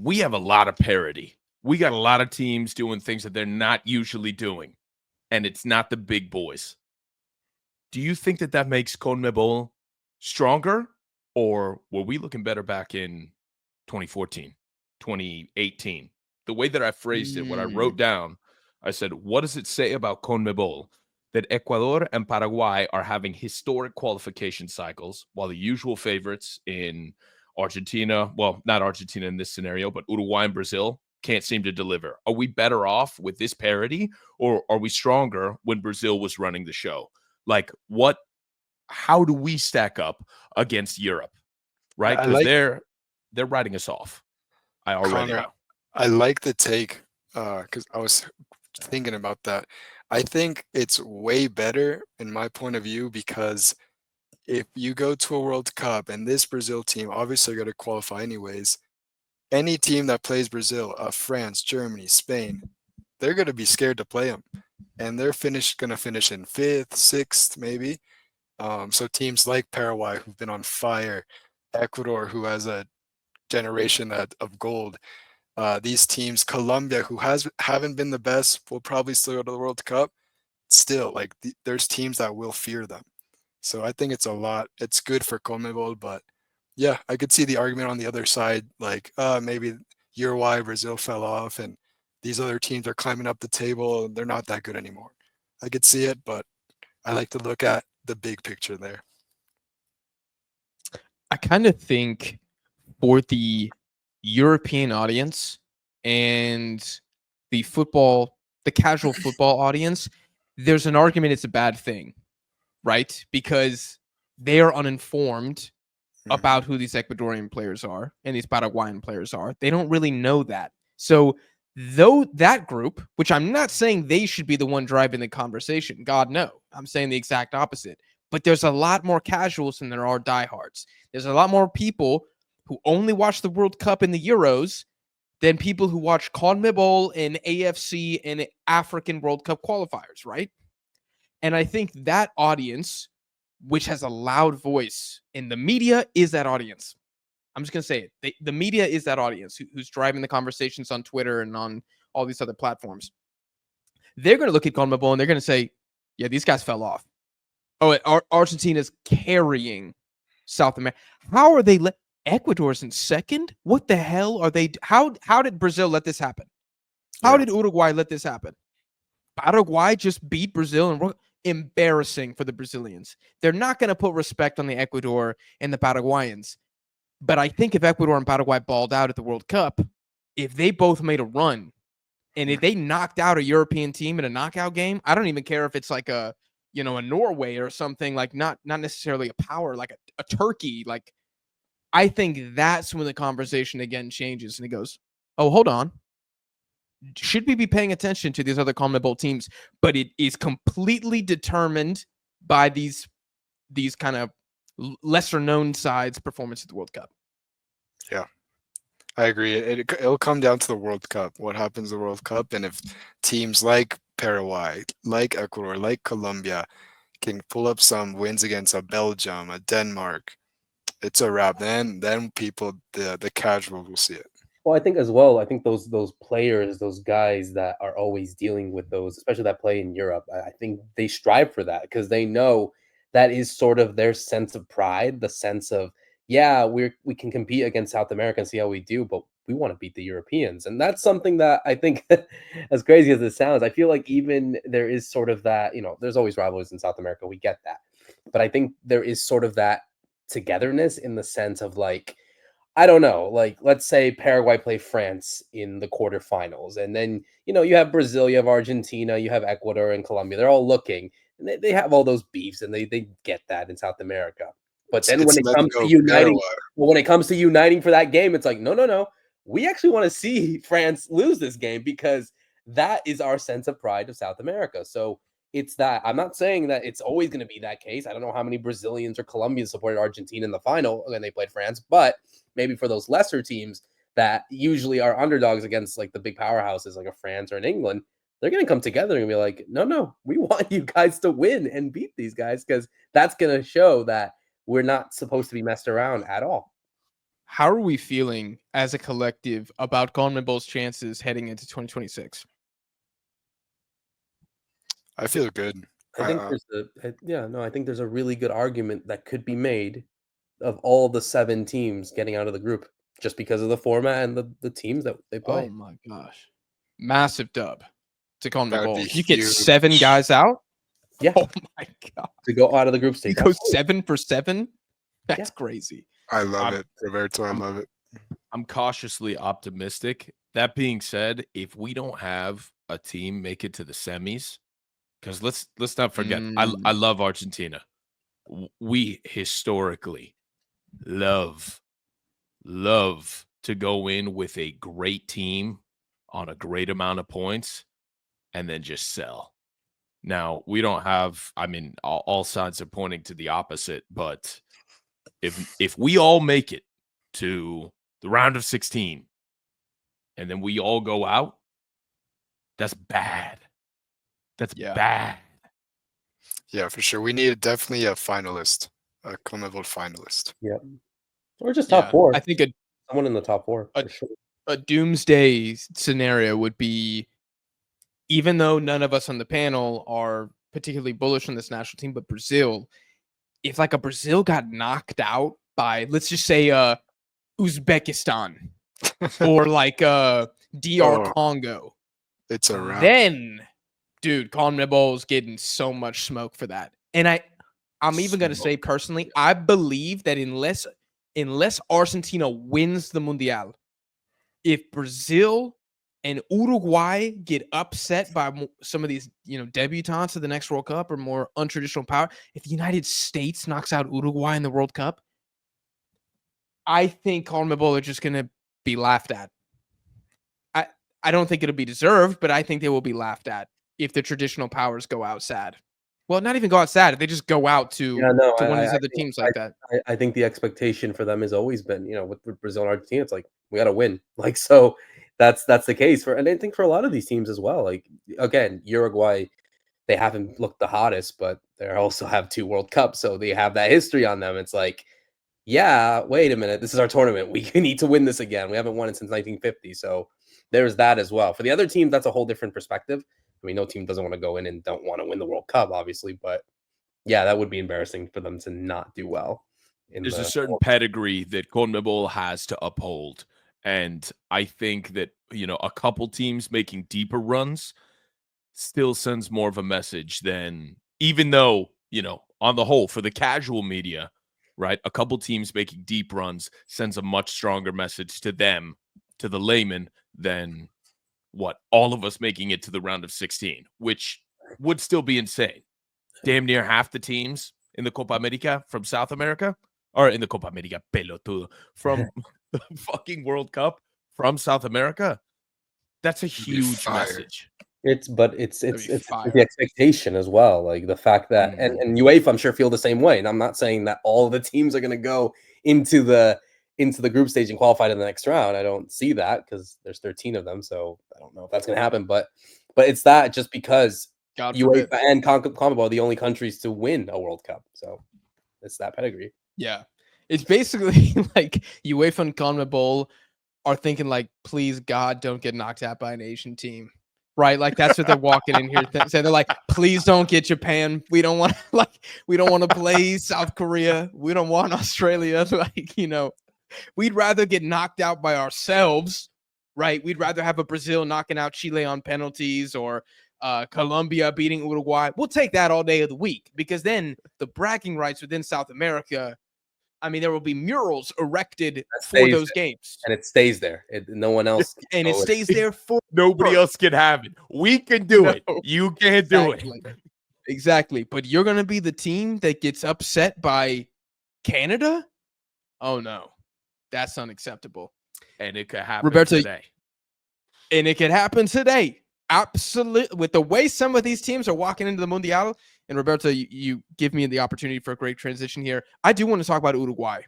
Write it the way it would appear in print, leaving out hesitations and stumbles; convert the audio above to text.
we have a lot of parity. We got a lot of teams doing things that they're not usually doing, and it's not the big boys. Do you think that that makes CONMEBOL stronger, or were we looking better back in 2014, 2018? The way that I phrased it, what I wrote down, I said, what does it say about CONMEBOL that Ecuador and Paraguay are having historic qualification cycles while the usual favorites in Argentina, well, not Argentina in this scenario, but Uruguay and Brazil can't seem to deliver? Are we better off with this parity, or are we stronger when Brazil was running the show? Like, how do we stack up against Europe, right? I Because like they're writing us off. I already Connor. know. I like the take because I was thinking about that. I think it's way better in my point of view because if you go to a World Cup and this Brazil team obviously going to qualify anyways, any team that plays Brazil, France, Germany, Spain, they're going to be scared to play them, and they're going to finish in fifth, sixth, maybe. So teams like Paraguay, who've been on fire, Ecuador, who has a generation of gold, these teams, Colombia, who haven't been the best, will probably still go to the World Cup. Still, like there's teams that will fear them. So I think it's good for CONMEBOL, but yeah, I could see the argument on the other side, like maybe Uruguay, Brazil fell off, and these other teams are climbing up the table, and they're not that good anymore. I could see it, but I like to look at the big picture there. I kind of think for the European audience and the casual football audience, there's an argument it's a bad thing, right? Because they are uninformed about who these Ecuadorian players are and these Paraguayan players are. They don't really know that. So though that group, which I'm not saying they should be the one driving the conversation, God no, I'm saying the exact opposite. But there's a lot more casuals than there are diehards. There's a lot more people who only watch the World Cup and the Euros than people who watch CONMEBOL and AFC and African World Cup qualifiers, right? And I think that audience, which has a loud voice in the media, is that audience. I'm just going to say it. The media is that audience who's driving the conversations on Twitter and on all these other platforms. They're going to look at CONMEBOL and they're going to say, yeah, these guys fell off. Oh, Argentina's carrying South America. How are they? Ecuador's in second? What the hell are they? How did Brazil let this happen? How did Uruguay let this happen? Paraguay just beat Brazil, and embarrassing for the Brazilians. They're not going to put respect on the Ecuador and the Paraguayans. But I think if Ecuador and Paraguay balled out at the World Cup, if they both made a run, and if they knocked out a European team in a knockout game, I don't even care if it's like a Norway or something, like not necessarily a power, like a Turkey. Like, I think that's when the conversation again changes and it goes, oh, hold on. Should we be paying attention to these other CONMEBOL teams? But it is completely determined by these kind of lesser known sides' performance at the World Cup. Yeah, I agree. It'll come down to the World Cup. What happens in the World Cup, and if teams like Paraguay, like Ecuador, like Colombia can pull up some wins against a Belgium, a Denmark, it's a wrap. Then people, the casual will see it. Well, I think as well, I think those players, those guys that are always dealing with those, especially that play in Europe, I think they strive for that because they know that is sort of their sense of pride, the sense of, yeah, we can compete against South America and see how we do, but we want to beat the Europeans. And that's something that I think, as crazy as it sounds, I feel like even there is sort of that, there's always rivalries in South America. We get that. But I think there is sort of that togetherness in the sense of like, I don't know, like let's say Paraguay play France in the quarterfinals, and then you have Brazil, you have Argentina, you have Ecuador and Colombia. They're all looking, and they have all those beefs, and they get that in South America. But then when it comes to uniting, for that game, it's like no, we actually want to see France lose this game because that is our sense of pride of South America. So it's that. I'm not saying that it's always going to be that case. I don't know how many Brazilians or Colombians supported Argentina in the final when they played France, but maybe for those lesser teams that usually are underdogs against like the big powerhouses like a France or an England, they're going to come together and be like, no, we want you guys to win and beat these guys because that's going to show that we're not supposed to be messed around at all. how are we feeling as a collective about CONMEBOL's chances heading into 2026? I feel good. I think I think there's a really good argument that could be made of all the 7 teams getting out of the group just because of the format and the teams that they Oh play. my gosh. Massive dub to That would CONMEBOL. be You get huge. 7 guys out? Yeah, Oh my god. to go out of the group You stage. go Absolutely. 7 for 7? That's Yeah. crazy. I love I'm- it, Roberto. I I'm- love it. I'm cautiously optimistic. That being said, if we don't have a team make it to the semis, because let's not forget, I love Argentina. We historically love to go in with a great team on a great amount of points and then just sell. Now, we don't have, I mean, all signs are pointing to the opposite, but if we all make it to the round of 16 and then we all go out, that's bad. That's Yeah. bad. Yeah, for sure. We need definitely a finalist, a CONMEBOL finalist. Or just top Yeah, 4. I think Someone in the top 4 a- for sure. a doomsday scenario would be, even though none of us on the panel are particularly bullish on this national team, but Brazil, if like a Brazil got knocked out by, let's just say, Uzbekistan or like DR Oh. Congo, It's a wrap. then, dude, CONMEBOL's getting so much smoke for that. And I'm even going to say personally, I believe that unless Argentina wins the Mundial, if Brazil and Uruguay get upset by some of these, debutantes of the next World Cup or more untraditional power, if the United States knocks out Uruguay in the World Cup, I think CONMEBOL are just going to be laughed at. I don't think it'll be deserved, but I think they will be laughed at if the traditional powers go out sad. Well, not even go out sad. If they just go out to one of these other teams like that. I think the expectation for them has always been, with Brazil and Argentina, it's like we got to win. Like, so that's the case and I think for a lot of these teams as well. Like, again, Uruguay, they haven't looked the hottest, but they also have 2 World Cups, so they have that history on them. It's like, yeah, wait a minute, this is our tournament. We need to win this again. We haven't won it since 1950, so there's that as well. For the other teams, that's a whole different perspective. I mean, no team doesn't want to go in and don't want to win the World Cup, obviously, but yeah, that would be embarrassing for them to not do well. There's a certain pedigree that CONMEBOL has to uphold. And I think that, a couple teams making deeper runs still sends more of a message than, even though, on the whole, for the casual media, right, a couple teams making deep runs sends a much stronger message to them, to the layman, than all of us making it to the round of 16, which would still be insane. Damn near half the teams in the Copa America from South America, or in the Copa America, pelotudo, from the fucking World Cup from South America. That's a huge message. It's fire. the expectation as well, like the fact that and UEFA, I'm sure, feel the same way. And I'm not saying that all the teams are going to go into the group stage and qualify to the next round. I don't see that because there's 13 of them, so I don't know if that's going to happen. But it's that just because God UEFA forbid. and CONMEBOL are the only countries to win a World Cup, so it's that pedigree. Yeah. It's basically like UEFA and CONMEBOL are thinking like, please God, don't get knocked out by an Asian team. Right? Like that's what they're walking in here saying. They're like, please don't get Japan. We don't want to play South Korea. We don't want Australia. Like, we'd rather get knocked out by ourselves, right? We'd rather have a Brazil knocking out Chile on penalties or Colombia beating Uruguay. We'll take that all day of the week because then the bragging rights within South America, I mean, there will be murals erected for those games. And it stays there. No one else. And it stays there for Nobody else can have it. We can do it. You can't do it. Exactly. But you're going to be the team that gets upset by Canada? Oh, no. That's unacceptable. And it could happen Roberto, today. And it could happen today. Absolutely. With the way some of these teams are walking into the Mundial, and Roberto, you give me the opportunity for a great transition here. I do want to talk about Uruguay